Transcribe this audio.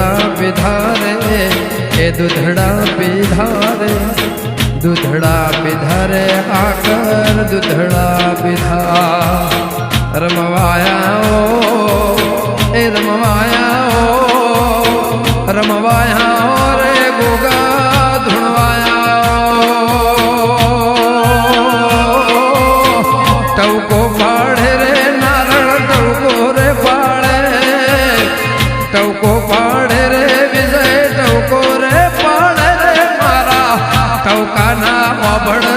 दूधड़ा पिधारे ए दूधड़ा पिधारे दूधड़ा पिधारे आकर दूधड़ा पिधा रमवाया ओ ए रमवाया ओ रमवाया रे गोगा धुणवाया टवको पाड़े रे नारण टवको रे पाड़े टवको पाड़े रे विजय टवको रे पाड़े रे मारा टवका ना ओबड़